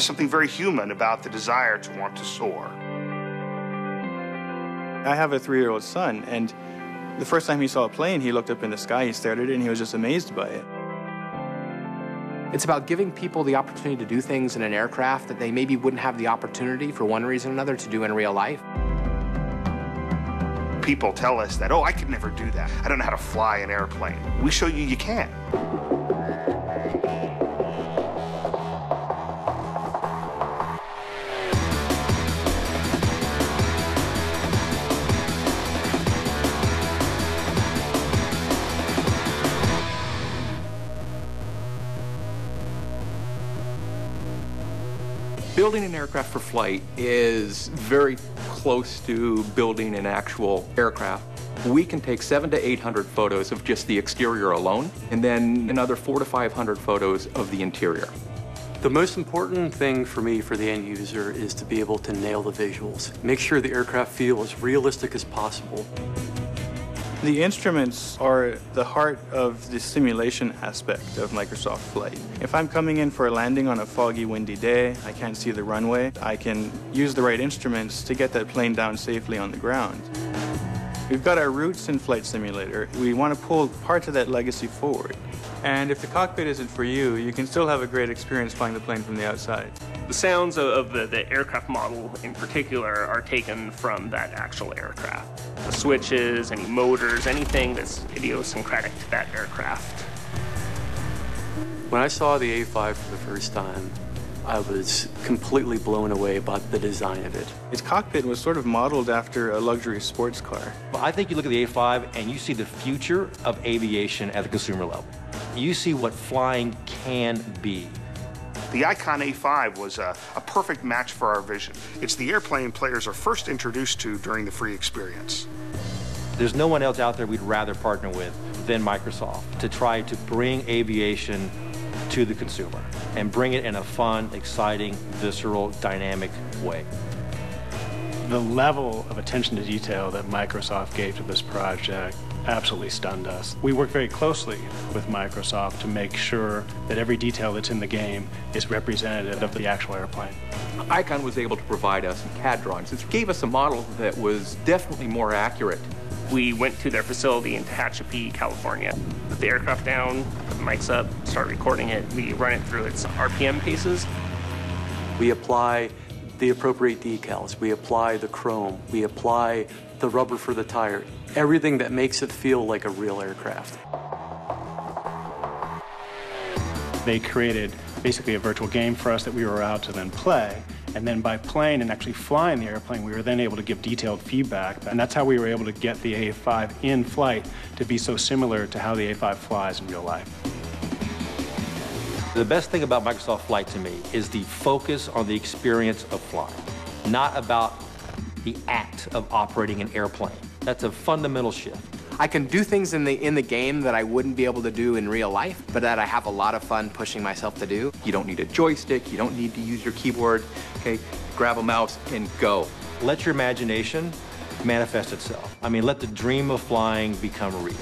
There's something very human about the desire to want to soar. I have a 3-year-old son, and the first time he saw a plane, he looked up in the sky, he stared at it, and he was just amazed by it. It's about giving people the opportunity to do things in an aircraft that they maybe wouldn't have the opportunity, for one reason or another, to do in real life. People tell us that, oh, I could never do that. I don't know how to fly an airplane. We show you you can. Building an aircraft for flight is very close to building an actual aircraft. We can take 700 to 800 photos of just the exterior alone, and then another 400 to 500 photos of the interior. The most important thing for me, for the end user, is to be able to nail the visuals. Make sure the aircraft feel as realistic as possible. The instruments are the heart of the simulation aspect of Microsoft Flight. If I'm coming in for a landing on a foggy, windy day, I can't see the runway, I can use the right instruments to get that plane down safely on the ground. We've got our roots in Flight Simulator. We want to pull parts of that legacy forward. And if the cockpit isn't for you, you can still have a great experience flying the plane from the outside. The sounds of the aircraft model in particular are taken from that actual aircraft. The switches, any motors, anything that's idiosyncratic to that aircraft. When I saw the A5 for the first time, I was completely blown away by the design of it. Its cockpit was sort of modeled after a luxury sports car. Well, I think you look at the A5 and you see the future of aviation at the consumer level. You see what flying can be. The Icon A5 was a perfect match for our vision. It's the airplane players are first introduced to during the free experience. There's no one else out there we'd rather partner with than Microsoft to try to bring aviation to the consumer and bring it in a fun, exciting, visceral, dynamic way. The level of attention to detail that Microsoft gave to this project absolutely stunned us. We work very closely with Microsoft to make sure that every detail that's in the game is representative of the actual airplane. Icon was able to provide us CAD drawings. It gave us a model that was definitely more accurate. We went to their facility in Tehachapi, California. Put the aircraft down, put the mics up, start recording it. We run it through its RPM paces. We apply the appropriate decals. We apply the chrome. We apply the rubber for the tire. Everything that makes it feel like a real aircraft. They created basically a virtual game for us that we were allowed to then play. And then by playing and actually flying the airplane, we were then able to give detailed feedback. And that's how we were able to get the A5 in flight to be so similar to how the A5 flies in real life. The best thing about Microsoft Flight to me is the focus on the experience of flying, not about the act of operating an airplane. That's a fundamental shift. I can do things in the game that I wouldn't be able to do in real life, but that I have a lot of fun pushing myself to do. You don't need a joystick, you don't need to use your keyboard, okay? Grab a mouse and go. Let your imagination manifest itself. I mean, let the dream of flying become real.